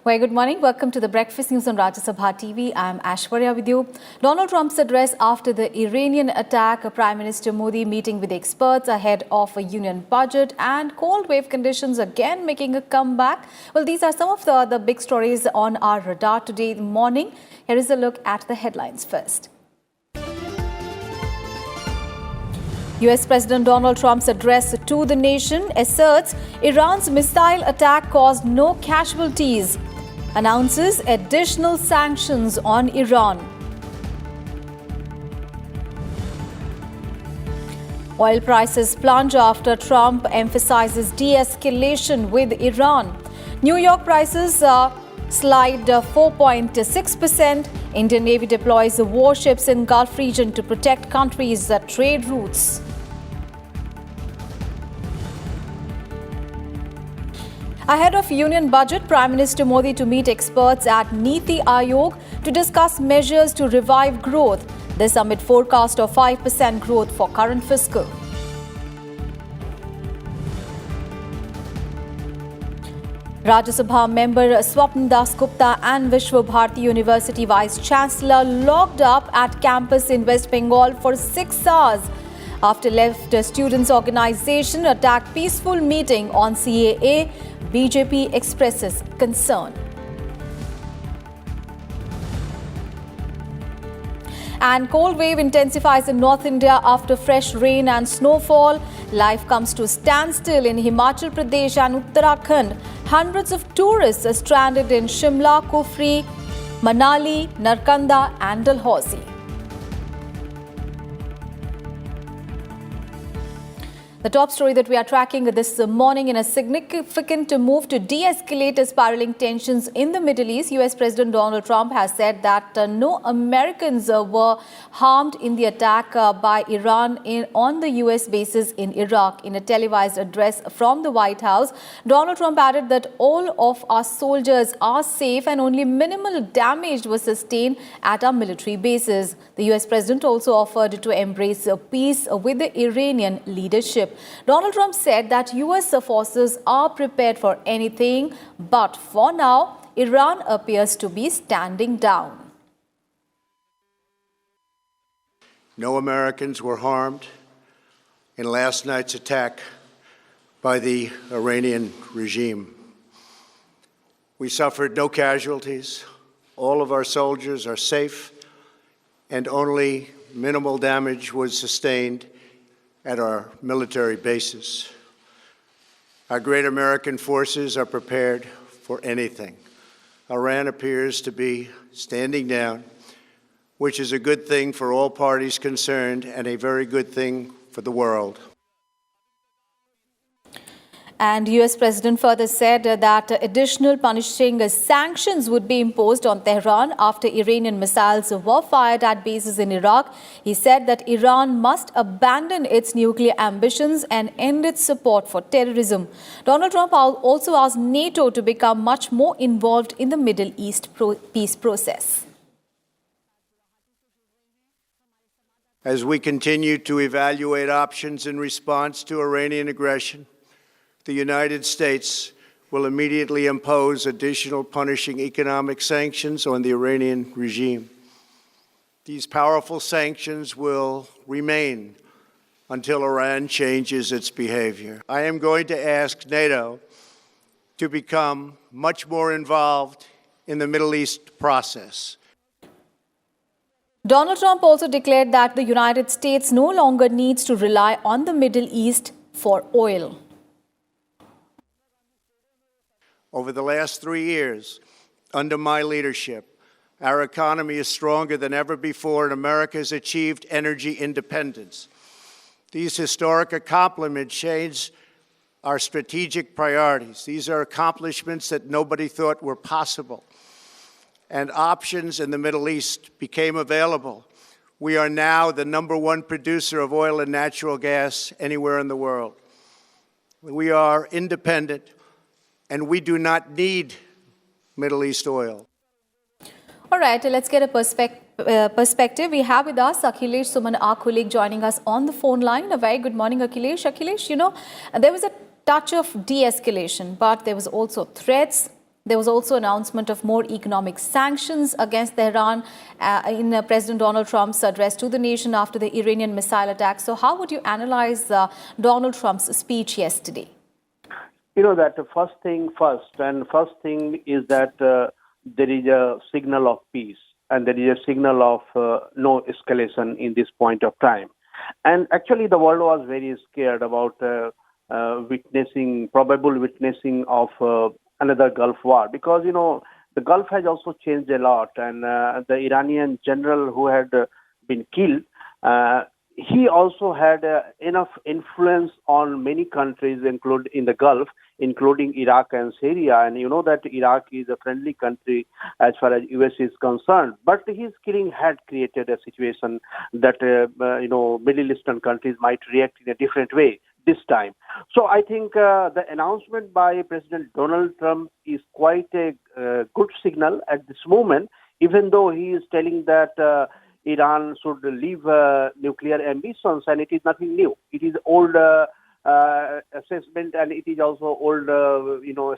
Very good morning. Welcome to the Breakfast News on Rajya Sabha TV. I am Aishwarya with you. Donald Trump's address after the Iranian attack, Prime Minister Modi meeting with experts ahead of a union budget, and cold wave conditions again making a comeback. Well, these are some of the other big stories on our radar today morning. Here is a look at the headlines first. US President Donald Trump's address to the nation asserts Iran's missile attack caused no casualties, announces additional sanctions on Iran. Oil prices plunge after Trump emphasizes de-escalation with Iran. New York prices slide 4.6%. Indian Navy deploys warships in Gulf region to protect countries' trade routes. Ahead of Union budget, Prime Minister Modi to meet experts at Niti Aayog to discuss measures to revive growth. This amid forecast of 5% growth for current fiscal. Rajya Sabha member Swapn Das Gupta and Vishwa Bharati University Vice Chancellor locked up at campus in West Bengal for 6 hours after left students' organization attacked peaceful meeting on CAA. BJP expresses concern. And cold wave intensifies in North India after fresh rain and snowfall. Life comes to a standstill in Himachal Pradesh and Uttarakhand. Hundreds of tourists are stranded in Shimla, Kufri, Manali, Narkanda and Dalhousie. The top story that we are tracking this morning: in a significant move to de-escalate spiraling tensions in the Middle East, US President Donald Trump has said that no Americans were harmed in the attack by Iran on the US bases in Iraq. In a televised address from the White House, Donald Trump added that all of our soldiers are safe and only minimal damage was sustained at our military bases. The US President also offered to embrace peace with the Iranian leadership. Donald Trump said that US forces are prepared for anything, but for now, Iran appears to be standing down. No Americans were harmed in last night's attack by the Iranian regime. We suffered no casualties. All of our soldiers are safe, and only minimal damage was sustained at our military bases. Our great American forces are prepared for anything. Iran appears to be standing down, which is a good thing for all parties concerned and a very good thing for the world. And US President further said that additional punishing sanctions would be imposed on Tehran after Iranian missiles were fired at bases in Iraq. He said that Iran must abandon its nuclear ambitions and end its support for terrorism. Donald Trump also asked NATO to become much more involved in the Middle East peace process. As we continue to evaluate options in response to Iranian aggression, the United States will immediately impose additional punishing economic sanctions on the Iranian regime. These powerful sanctions will remain until Iran changes its behavior. I am going to ask NATO to become much more involved in the Middle East process. Donald Trump also declared that the United States no longer needs to rely on the Middle East for oil. Over the last 3 years, under my leadership, our economy is stronger than ever before, and America has achieved energy independence. These historic accomplishments change our strategic priorities. These are accomplishments that nobody thought were possible. And options in the Middle East became available. We are now the #1 producer of oil and natural gas anywhere in the world. We are independent, and we do not need Middle East oil. All right, let's get a perspective. We have with us Akhilesh Suman, our colleague, joining us on the phone line. A very good morning, Akhilesh. Akhilesh, there was a touch of de-escalation, but there was also threats, There was also announcement of more economic sanctions against Tehran in President Donald Trump's address to the nation after the Iranian missile attack. So how would you analyze Donald Trump's speech yesterday? You know that the first thing is that there is a signal of peace and there is a signal of no escalation in this point of time. And actually the world was very scared about probable witnessing of another Gulf war, because, you know, the Gulf has also changed a lot, and the Iranian general who had been killed, he also had enough influence on many countries in the Gulf, including Iraq and Syria. And you know that Iraq is a friendly country as far as US is concerned. But his killing had created a situation that, Middle Eastern countries might react in a different way this time. So I think the announcement by President Donald Trump is quite a good signal at this moment, even though he is telling that Iran should leave nuclear ambitions, and it is nothing new. It is old assessment, and it is also old,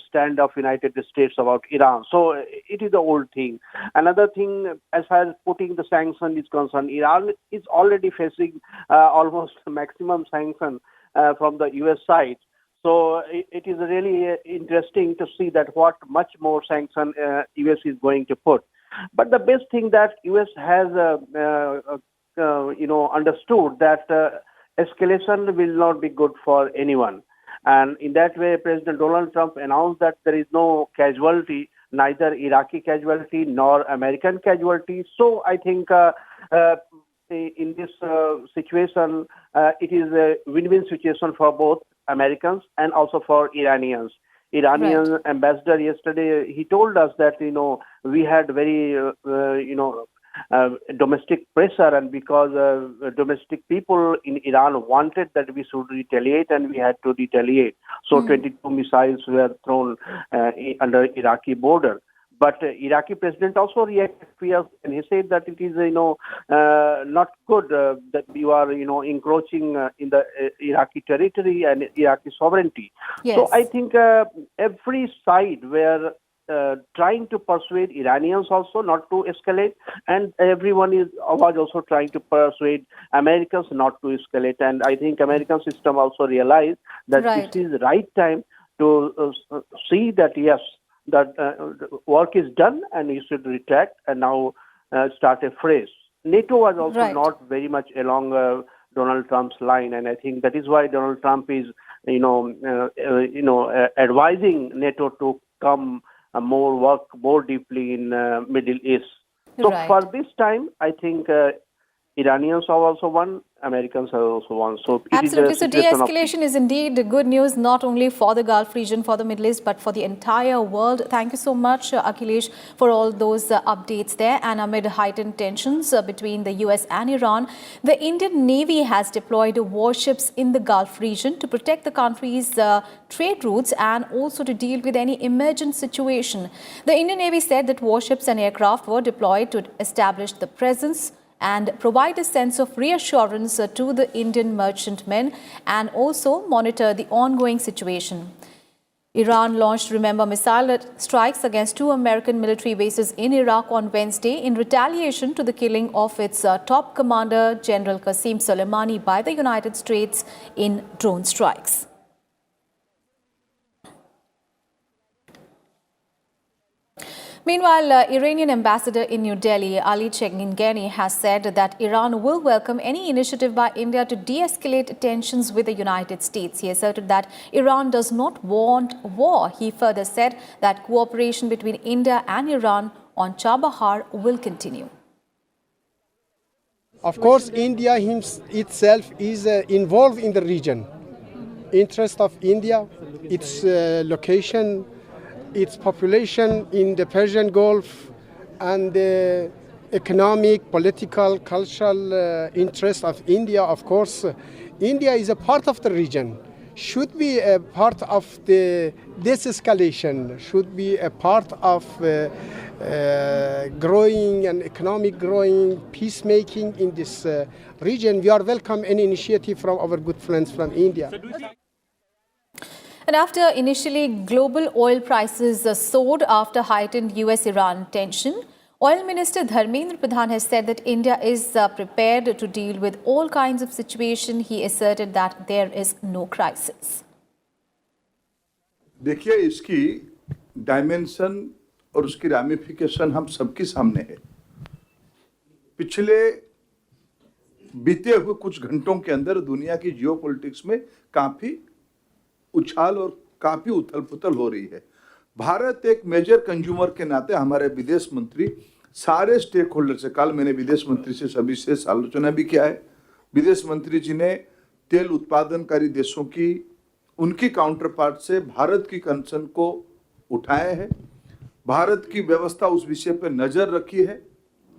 stand of United States about Iran. So it is the old thing. Another thing, as far as putting the sanction is concerned, Iran is already facing almost maximum sanction from the U.S. side. So it is really interesting to see that what much more sanction U.S. is going to put. But the best thing that U.S. has, understood that escalation will not be good for anyone. And in that way, President Donald Trump announced that there is no casualty, neither Iraqi casualty nor American casualty. So I think in this situation, it is a win-win situation for both Americans and also for Iranians. Iranian ambassador yesterday, he told us that, we had very, domestic pressure, and because domestic people in Iran wanted that we should retaliate, and we had to retaliate. So 22 missiles were thrown under Iraqi border. But Iraqi president also reacted fierce, and he said that it is, not good that you are, encroaching in the Iraqi territory and Iraqi sovereignty. Yes. So I think every side were trying to persuade Iranians also not to escalate, and everyone was also trying to persuade Americans not to escalate. And I think American system also realized that this is the right time to see that, yes, that work is done and you should retract and now start afresh. NATO was also not very much along Donald Trump's line, and I think that is why Donald Trump is, advising NATO to come work more deeply in Middle East. So for this time, I think Iranians have also won, Americans have also won. So absolutely. So de-escalation is indeed good news, not only for the Gulf region, for the Middle East, but for the entire world. Thank you so much, Akhilesh, for all those updates there. And amid heightened tensions between the US and Iran, the Indian Navy has deployed warships in the Gulf region to protect the country's trade routes and also to deal with any emergent situation. The Indian Navy said that warships and aircraft were deployed to establish the presence and provide a sense of reassurance to the Indian merchantmen and also monitor the ongoing situation. Iran launched, remember, missile strikes against 2 American military bases in Iraq on Wednesday in retaliation to the killing of its top commander, General Qasem Soleimani, by the United States in drone strikes. Meanwhile, Iranian ambassador in New Delhi, Ali Chegingani, has said that Iran will welcome any initiative by India to de-escalate tensions with the United States. He asserted that Iran does not want war. He further said that cooperation between India and Iran on Chabahar will continue. Of course, India itself is involved in the region. Interest of India, its location, its population in the Persian Gulf, and the economic, political, cultural interest of India. Of course, India is a part of the region, should be a part of the de-escalation, should be a part of growing and economic growing, peacemaking in this region. We are welcome any initiative from our good friends from India. And after initially global oil prices soared after heightened US-Iran tension, Oil Minister Dharmendra Pradhan has said that India is prepared to deal with all kinds of situation. He asserted that there is no crisis. देखिए इसकी dimension और उसकी ramification हम सबके सामने है। पिछले बीते हुए कुछ घंटों के अंदर दुनिया की जियोपॉलिटिक्स में काफी उछाल और काफी उथल-पुथल हो रही है। भारत एक मेजर कंज्यूमर के नाते हमारे विदेश मंत्री सारे स्टेक होल्डर से, कल मैंने विदेश मंत्री से सभी से आलोचना भी किया है। विदेश मंत्री जी ने तेल उत्पादनकारी देशों की उनकी काउंटर पार्ट से भारत की कंसर्न को उठाया है। भारत की व्यवस्था उस विषय पर नजर रखी है।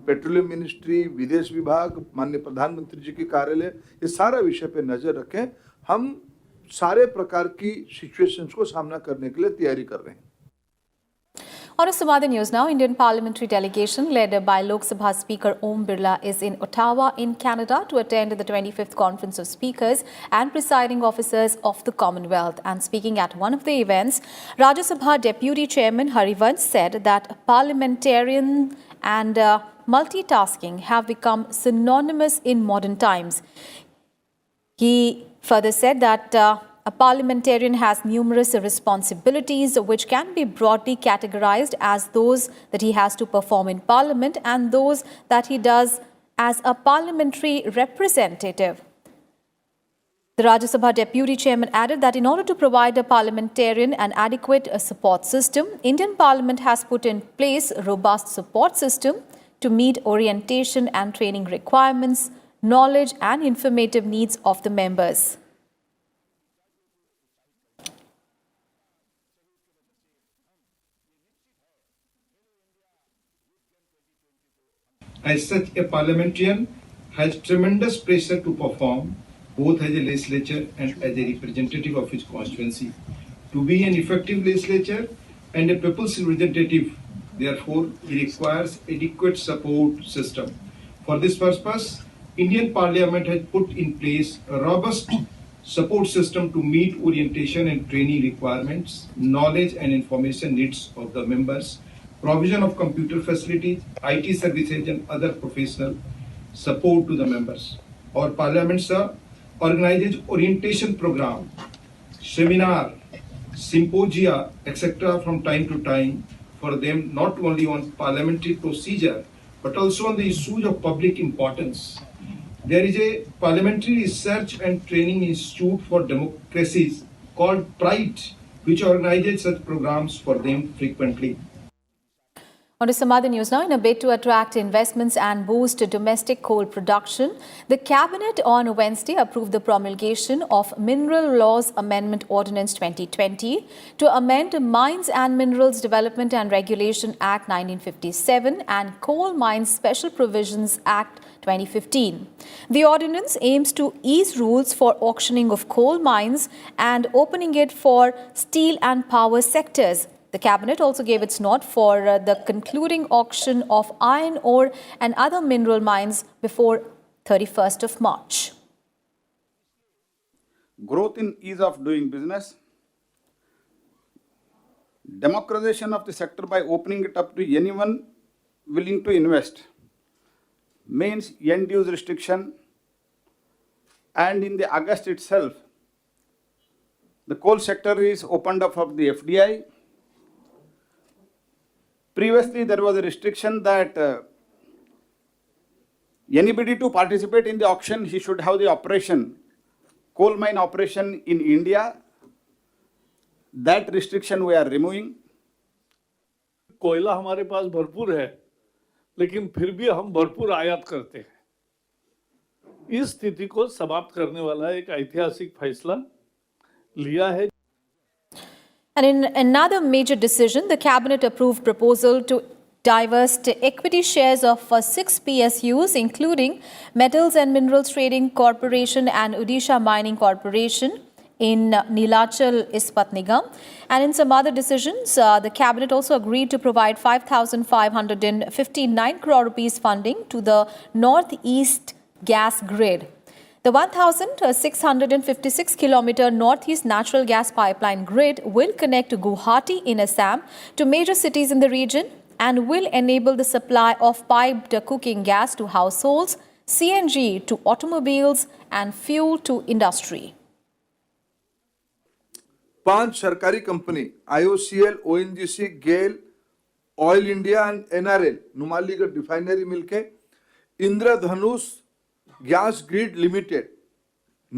पेट्रोलियम मिनिस्ट्री, विदेश विभाग, माननीय प्रधानमंत्री जी के कार्यालय, ये सारा विषय पे नजर रखें। हम सारे प्रकार की सिचुएशंस को सामना करने के लिए तैयारी कर रहे हैं। On to some other news now. Indian parliamentary delegation led by Lok Sabha Speaker Om Birla is in Ottawa in Canada to attend the 25th Conference of Speakers and Presiding Officers of the Commonwealth. And speaking at one of the events, Rajya Sabha Deputy Chairman Harivansh said that parliamentarian and multitasking have become synonymous in modern times. He further said that a parliamentarian has numerous responsibilities which can be broadly categorized as those that he has to perform in parliament and those that he does as a parliamentary representative. The Rajya Sabha Deputy Chairman added that in order to provide a parliamentarian an adequate support system, Indian Parliament has put in place a robust support system to meet orientation and training requirements, knowledge and informative needs of the members. As such, a parliamentarian has tremendous pressure to perform both as a legislature and as a representative of his constituency. To be an effective legislature and a people's representative, therefore, he requires adequate support system. For this purpose, Indian Parliament has put in place a robust support system to meet orientation and training requirements, knowledge and information needs of the members, provision of computer facilities, IT services and other professional support to the members. Our Parliament, sir, organizes orientation program, seminar, symposia, etc. from time to time for them, not only on parliamentary procedure, but also on the issues of public importance. There is a Parliamentary Research and Training Institute for Democracies called PRIDE, which organizes such programs for them frequently. On to some other news now. In a bid to attract investments and boost domestic coal production, the Cabinet on Wednesday approved the promulgation of Mineral Laws Amendment Ordinance 2020 to amend Mines and Minerals Development and Regulation Act 1957 and Coal Mines Special Provisions Act 2015. The ordinance aims to ease rules for auctioning of coal mines and opening it for steel and power sectors. The Cabinet also gave its nod for the concluding auction of iron ore and other mineral mines before 31st of March. Growth in ease of doing business, democratization of the sector by opening it up to anyone willing to invest, means end use restriction, and in the August itself, the coal sector is opened up of the FDI. Previously, there was a restriction that anybody to participate in the auction, he should have the operation, coal mine operation in India. That restriction we are removing. कोयला हमारे पास भरपूर है, लेकिन फिर भी हम भरपूर आयात करते हैं। इस स्थिति को समाप्त करने वाला एक ऐतिहासिक फैसला लिया है। And in another major decision, the Cabinet approved proposal to divest equity shares of 6 PSUs, including Metals and Minerals Trading Corporation and Odisha Mining Corporation in Neelachal Ispat Nigam. And in some other decisions, the Cabinet also agreed to provide 5,559 crore rupees funding to the Northeast Gas Grid. The 1,656-kilometer northeast natural gas pipeline grid will connect Guwahati in Assam to major cities in the region and will enable the supply of piped cooking gas to households, CNG to automobiles and fuel to industry. 5 सरकारी company IOCL, ONGC, GAIL, oil India and NRL Numaligarh refinery मिलके Indradhanush gas grid limited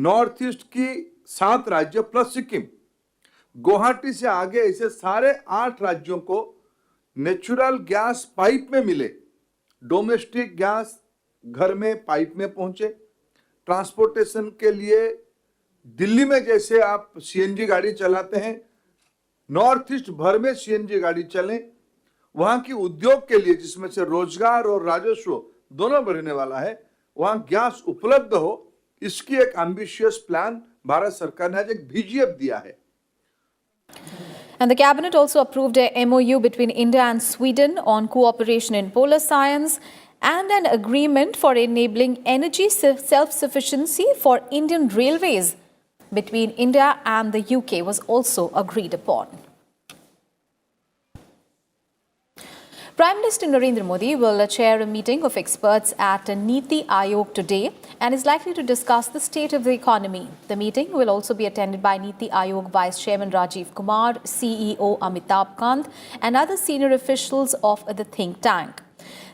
North East की 7 राज्य plus Sikkim Guwahati से आगे ऐसे सारे 8 राज्यों को नेचुरल गैस पाइप में मिले। डोमेस्टिक गैस घर में पाइप में पहुंचे। ट्रांसपोर्टेशन के लिए दिल्ली में जैसे आप सीएनजी गाड़ी चलाते हैं, नॉर्थ ईस्ट भर में सीएनजी गाड़ी चले। वहां की उद्योग के लिए जिसमें से रोजगार और राजस्व दोनों बढ़ने वाला है, वहां गैस उपलब्ध हो, इसकी एक एम्बिशियस प्लान भारत सरकार ने आज एक VGF दिया है। And the cabinet also approved a MOU between India and Sweden on cooperation in polar science and an agreement for enabling energy self-sufficiency for Indian railways between India and the UK was also agreed upon. Prime Minister Narendra Modi will chair a meeting of experts at Niti Aayog today and is likely to discuss the state of the economy. The meeting will also be attended by Niti Aayog Vice Chairman Rajiv Kumar, CEO Amitabh Kant and other senior officials of the think tank.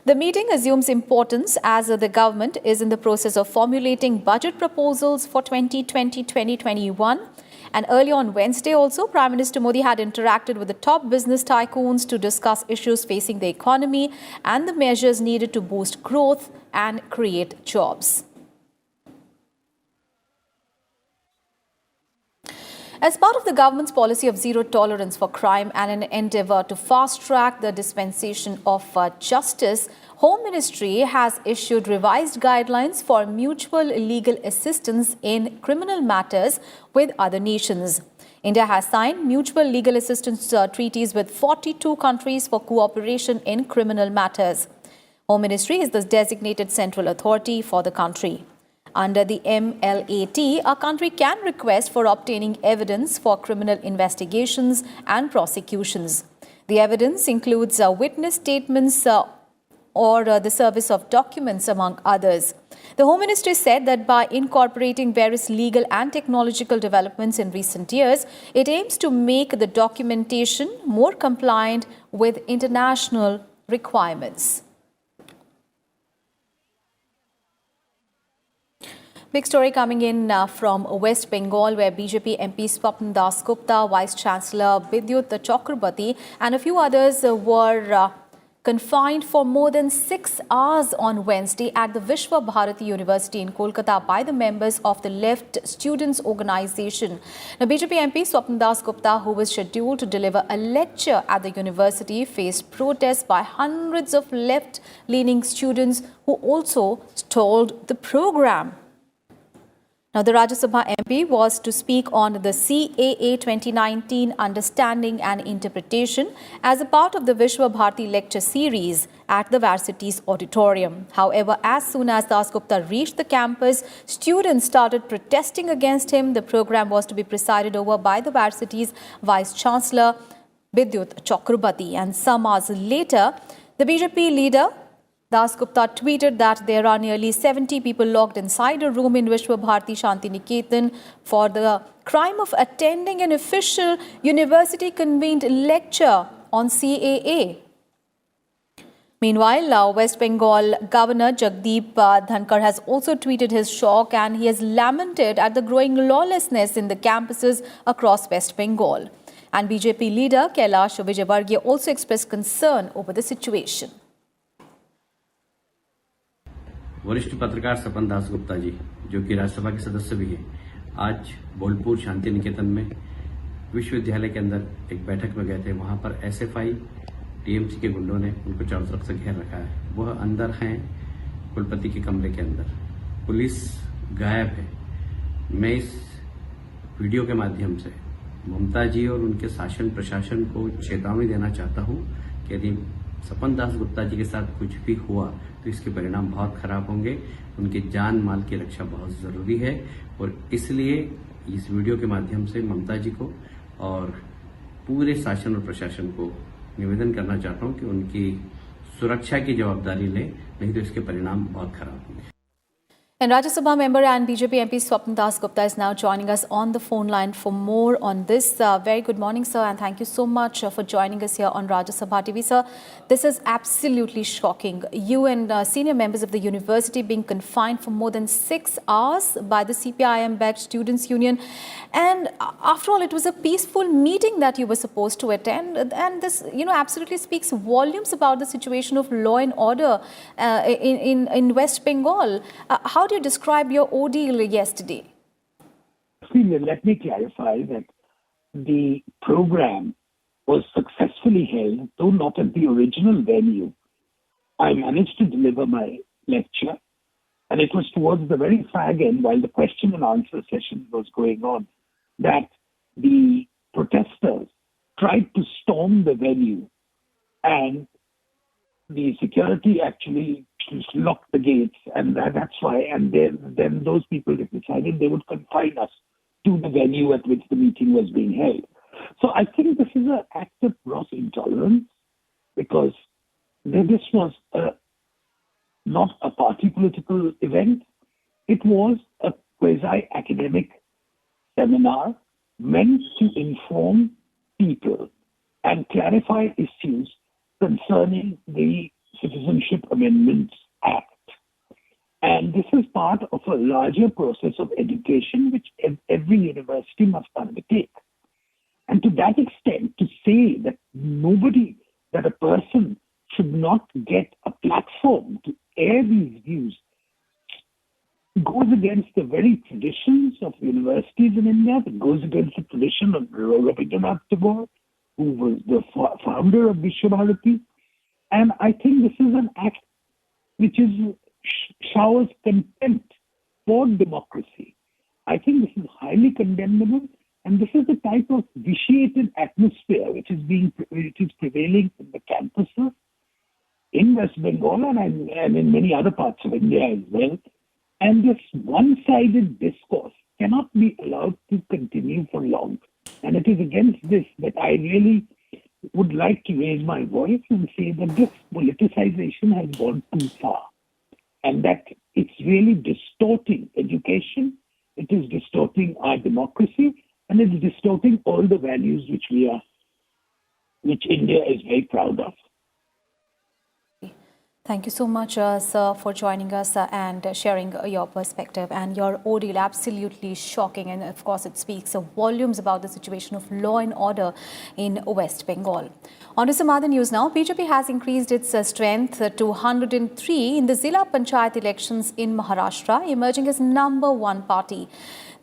The meeting assumes importance as the government is in the process of formulating budget proposals for 2020-2021. And early on Wednesday also, Prime Minister Modi had interacted with the top business tycoons to discuss issues facing the economy and the measures needed to boost growth and create jobs. As part of the government's policy of zero tolerance for crime and an endeavour to fast-track the dispensation of justice, Home Ministry has issued revised guidelines for mutual legal assistance in criminal matters with other nations. India has signed mutual legal assistance treaties with 42 countries for cooperation in criminal matters. Home Ministry is the designated central authority for the country. Under the MLAT, a country can request for obtaining evidence for criminal investigations and prosecutions. The evidence includes witness statements or the service of documents, among others. The Home Ministry said that by incorporating various legal and technological developments in recent years, it aims to make the documentation more compliant with international requirements. Big story coming in from West Bengal, where BJP MP Swapna Dasgupta, Vice Chancellor Bidyut Chakrabarti and a few others were confined for more than 6 hours on Wednesday at the VUAYVARGIYA University in Kolkata by the members of the Left Students' Organisation. Now, BJP MP Swapna Dasgupta, who was scheduled to deliver a lecture at the university, faced protests by hundreds of left-leaning students who also stalled the program. Now, the Rajya Sabha MP was to speak on the CAA 2019 Understanding and Interpretation as a part of the VUAYVARGIYA lecture series at the Varsity's auditorium. However, as soon as Dasgupta reached the campus, students started protesting against him. The program was to be presided over by the Varsity's Vice Chancellor Bidyut Chakrabarti. And some hours later, the BJP leader Dasgupta tweeted that there are nearly 70 people locked inside a room in VUAYVARGIYA Shanti Niketan for the crime of attending an official university-convened lecture on CAA. Meanwhile, West Bengal Governor Jagdeep Dhankar has also tweeted his shock, and he has lamented at the growing lawlessness in the campuses across West Bengal. And BJP leader KAILASH VUAYVARGIYA also expressed concern over the situation. वरिष्ठ पत्रकार स्वपन दासगुप्ता जी, जो कि राज्यसभा के सदस्य भी हैं, आज बोलपुर शांति निकेतन में विश्वविद्यालय के अंदर एक बैठक में गए थे। वहां पर SFI TMC के गुंडों ने उनको चारों तरफ से घेर रखा है। वह अंदर हैं कुलपति के कमरे के अंदर। पुलिस गायब है। मैं इस वीडियो के माध्यम से ममता जी और उनके शासन प्रशासन को चेतावनी देना चाहता हूं कि यदि स्वपन दासगुप्ता जी के साथ कुछ भी हुआ तो इसके परिणाम बहुत खराब होंगे। उनके जान माल की रक्षा बहुत ज़रूरी है और इसलिए इस वीडियो के माध्यम से ममता जी को और पूरे शासन और प्रशासन को निवेदन करना चाहता हूं कि उनकी सुरक्षा की जवाबदारी लें, नहीं तो इसके परिणाम बहुत खराब होंगे। And Rajya Sabha member and BJP MP Swapna Das Gupta is now joining us on the phone line for more on this. Very good morning, sir, and thank you so much for joining us here on Rajya Sabha TV. Sir, this is absolutely shocking. You and senior members of the university being confined for more than 6 hours by the CPIM-backed Students' Union. And after all, it was a peaceful meeting that you were supposed to attend. And this, absolutely speaks volumes about the situation of law and order in West Bengal. How do you describe your ordeal yesterday? Let me clarify that the program was successfully held, though not at the original venue. I managed to deliver my lecture, and it was towards the very fag end, while the question and answer session was going on, that the protesters tried to storm the venue, and the security actually locked the gates, and that's why. And then those people decided they would confine us to the venue at which the meeting was being held. So I think this is an act of gross intolerance, because this was not a party political event. It was a quasi-academic seminar meant to inform people and clarify issues concerning the Citizenship Amendments Act. And this is part of a larger process of education which every university must undertake. And to that extent, to say that a person should not get a platform to air these views goes against the very traditions of universities in India. It goes against the tradition of Rabindranath Tagore, who was the founder of VUAYVARGIYA. And I think this is an act which showers contempt for democracy. I think this is highly condemnable, and this is the type of vitiated atmosphere which is prevailing in the campuses in West Bengal and in many other parts of India as well. And this one-sided discourse cannot be allowed to continue for long. And it is against this that I really would like to raise my voice and say that this politicization has gone too far, and that it's really distorting education, it is distorting our democracy, and it's distorting all the values which India is very proud of. Thank you so much, sir, for joining us and sharing your perspective. And your ordeal absolutely shocking. And of course, it speaks volumes about the situation of law and order in West Bengal. On to some other news now. BJP has increased its strength to 103 in the Zilla Panchayat elections in Maharashtra, emerging as #1 party.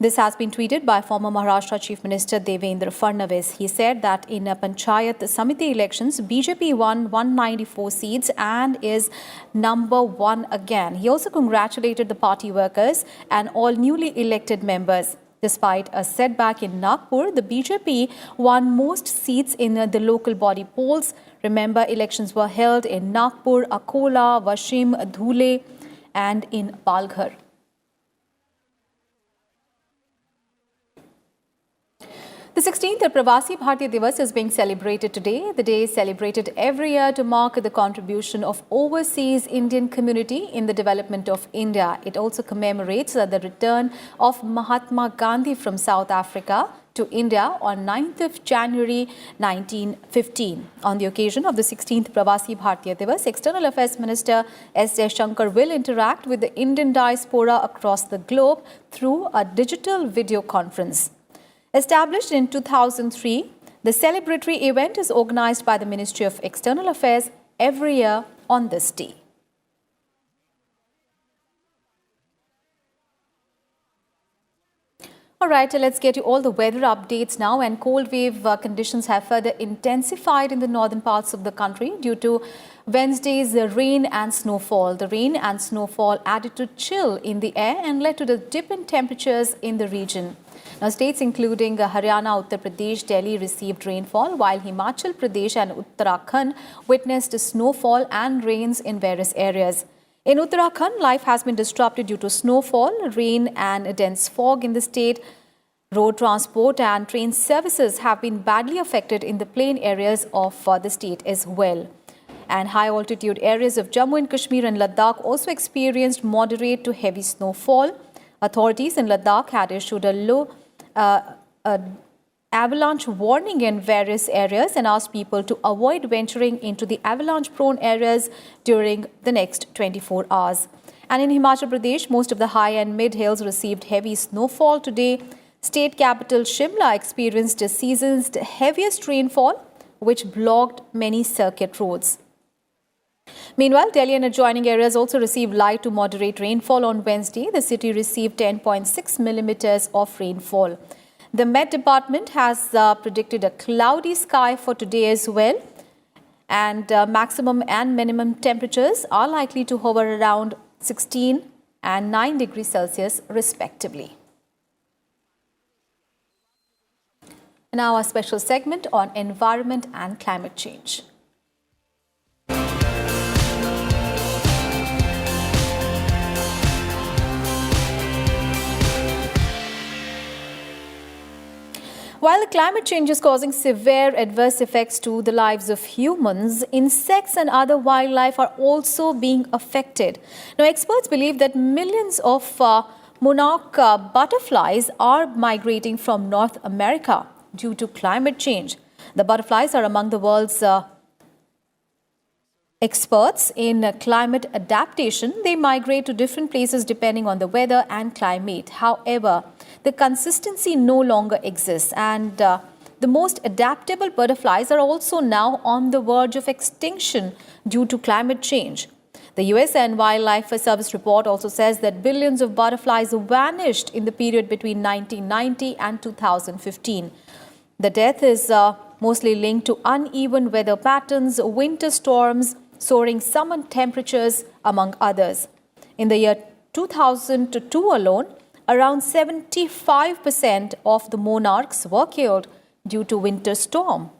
This has been tweeted by former Maharashtra Chief Minister Devendra Fadnavis. He said that in Panchayat Samiti elections, BJP won 194 seats and is #1 again. He also congratulated the party workers and all newly elected members. Despite a setback in Nagpur, the BJP won most seats in the local body polls. Remember, elections were held in Nagpur, Akola, Washim, Dhule and in Palghar. The 16th Pravasi Bharatiya Divas is being celebrated today. The day is celebrated every year to mark the contribution of overseas Indian community in the development of India. It also commemorates the return of Mahatma Gandhi from South Africa to India on 9th of January 1915. On the occasion of the 16th Pravasi Bharatiya Divas, External Affairs Minister S. Jaishankar will interact with the Indian diaspora across the globe through a digital video conference. Established in 2003, the celebratory event is organized by the Ministry of External Affairs every year on this day. All right, let's get you all the weather updates now. And cold wave conditions have further intensified in the northern parts of the country due to Wednesday's rain and snowfall. The rain and snowfall added to chill in the air and led to the dip in temperatures in the region. Now, states including Haryana, Uttar Pradesh, Delhi received rainfall, while Himachal Pradesh and Uttarakhand witnessed snowfall and rains in various areas. In Uttarakhand, life has been disrupted due to snowfall, rain and dense fog in the state. Road transport and train services have been badly affected in the plain areas of the state as well. And high-altitude areas of Jammu and Kashmir and Ladakh also experienced moderate to heavy snowfall. Authorities in Ladakh had issued a low avalanche warning in various areas and asked people to avoid venturing into the avalanche-prone areas during the next 24 hours. And in Himachal Pradesh, most of the high and mid-hills received heavy snowfall today. State capital Shimla experienced the season's heaviest rainfall, which blocked many circuit roads. Meanwhile, Delhi and adjoining areas also received light to moderate rainfall on Wednesday. The city received 10.6 millimeters of rainfall. The Met Department has predicted a cloudy sky for today as well. And maximum and minimum temperatures are likely to hover around 16 and 9 degrees Celsius respectively. Now a special segment on environment and climate change. While climate change is causing severe adverse effects to the lives of humans, insects and other wildlife are also being affected. Now, experts believe that millions of monarch butterflies are migrating from North America due to climate change. The butterflies are among the world's experts in climate adaptation. They migrate to different places depending on the weather and climate. However, the consistency no longer exists, and the most adaptable butterflies are also now on the verge of extinction due to climate change. The US and Wildlife Service report also says that billions of butterflies vanished in the period between 1990 and 2015. The death is mostly linked to uneven weather patterns, winter storms, soaring summer temperatures, among others. In the year 2002 alone, around 75% of the monarchs were killed due to winter storm.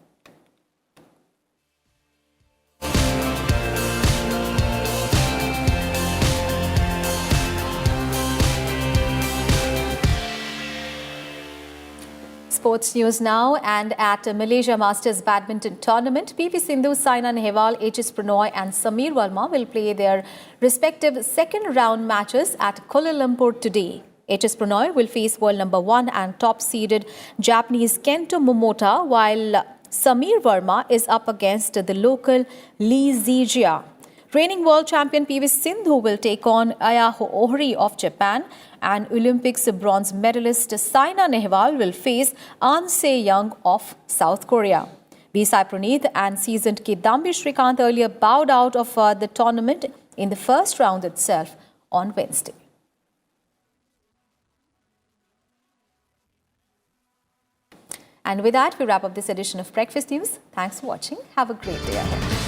Sports news now, and at Malaysia Masters Badminton Tournament, PV Sindhu, Saina Nehwal, HS Pranoy and Sameer Verma will play their respective second round matches at Kuala Lumpur today. HS Pranoy will face world number 1 and top-seeded Japanese Kento Momota, while Sameer Verma is up against the local Lee Zijia. Reigning world champion PV Sindhu will take on Ayaho Ohri of Japan, and Olympics bronze medalist Saina Nehwal will face An Se-young of South Korea. B. Sai Praneeth and seasoned Kidambi Shrikant earlier bowed out of the tournament in the first round itself on Wednesday. And with that, we wrap up this edition of Breakfast News. Thanks for watching. Have a great day ahead.